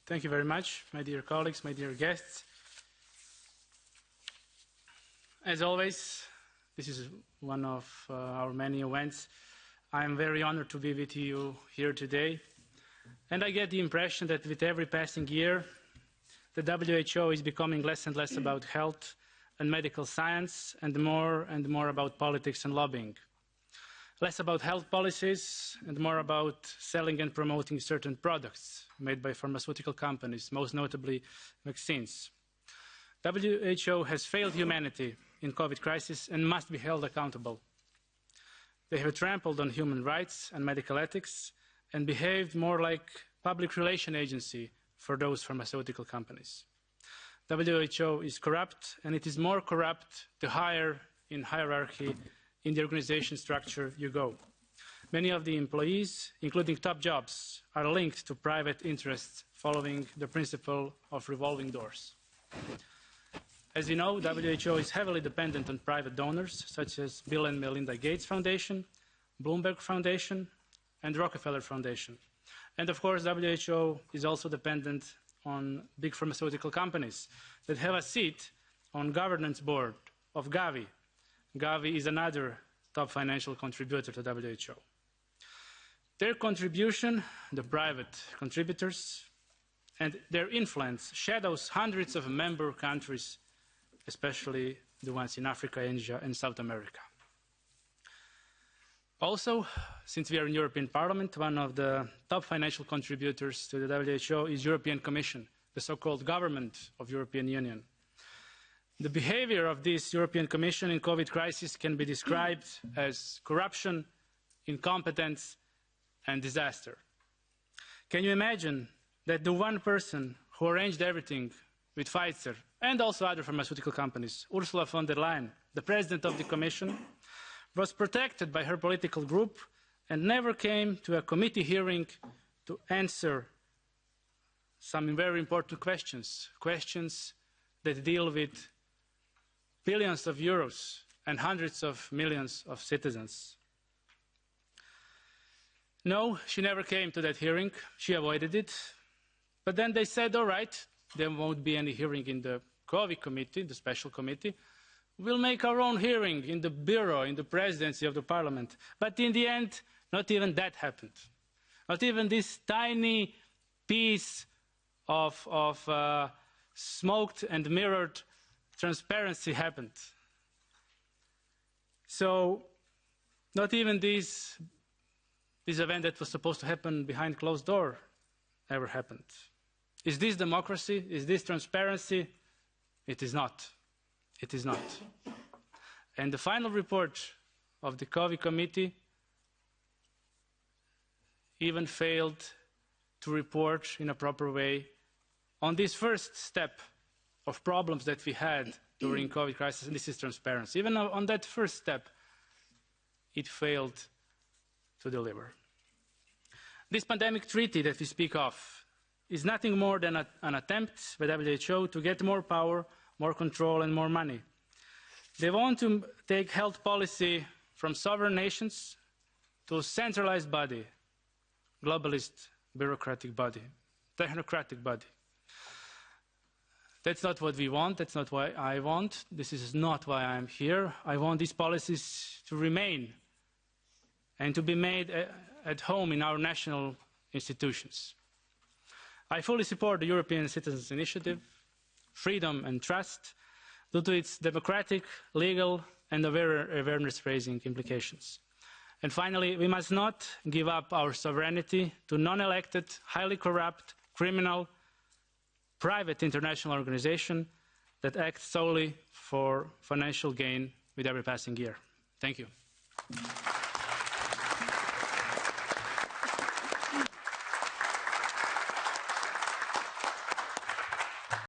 Thank you very much, my dear colleagues, my dear guests. As always, this is one of our many events. I am very honored to be with you here today. And I get the impression that with every passing year, the WHO is becoming less and less about health and medical science and more about politics and lobbying. Less about health policies and more about selling and promoting certain products made by pharmaceutical companies, most notably vaccines. WHO has failed humanity in COVID crisis and must be held accountable. They have trampled on human rights and medical ethics and behaved more like a public relations agency for those pharmaceutical companies. WHO is corrupt, and it is more corrupt the higher in hierarchy in the organization structure you go. Many of the employees, including top jobs, are linked to private interests following the principle of revolving doors. As you know, WHO is heavily dependent on private donors, such as Bill and Melinda Gates Foundation, Bloomberg Foundation, and Rockefeller Foundation. And of course, WHO is also dependent on big pharmaceutical companies that have a seat on governance board of Gavi. Gavi is another top financial contributor to WHO. Their contribution, the private contributors, and their influence shadows hundreds of member countries, especially the ones in Africa, Asia, and South America. Also, since we are in European Parliament, one of the top financial contributors to the WHO is European Commission, the so-called government of European Union. The behavior of this European Commission in COVID crisis can be described as corruption, incompetence, and disaster. Can you imagine that the one person who arranged everything with Pfizer and also other pharmaceutical companies, Ursula von der Leyen, the president of the Commission, was protected by her political group and never came to a committee hearing to answer some very important questions, questions that deal with billions of euros and hundreds of millions of citizens. No, she never came to that hearing. She avoided it. But then they said, all right, there won't be any hearing in the COVID committee, the special committee. We'll make our own hearing in the bureau, in the presidency of the parliament. But in the end, not even that happened. Not even this tiny piece of smoked and mirrored transparency happened. So not even this event that was supposed to happen behind closed doors ever happened. Is this democracy? Is this transparency? It is not. It is not. And the final report of the COVID committee even failed to report in a proper way on this first step of problems that we had during COVID crisis, and this is transparency. Even on that first step, it failed to deliver. This pandemic treaty that we speak of is nothing more than an attempt by WHO to get more power, more control, and more money. They want to take health policy from sovereign nations to a centralized body, globalist, bureaucratic body, technocratic body. That's not what we want. That's not what I want. This is not why I'm here. I want these policies to remain and to be made at home in our national institutions. I fully support the European Citizens' Initiative, freedom and trust, due to its democratic, legal, and awareness-raising implications. And finally, we must not give up our sovereignty to non-elected, highly corrupt, criminal, private international organization that acts solely for financial gain with every passing year. Thank you.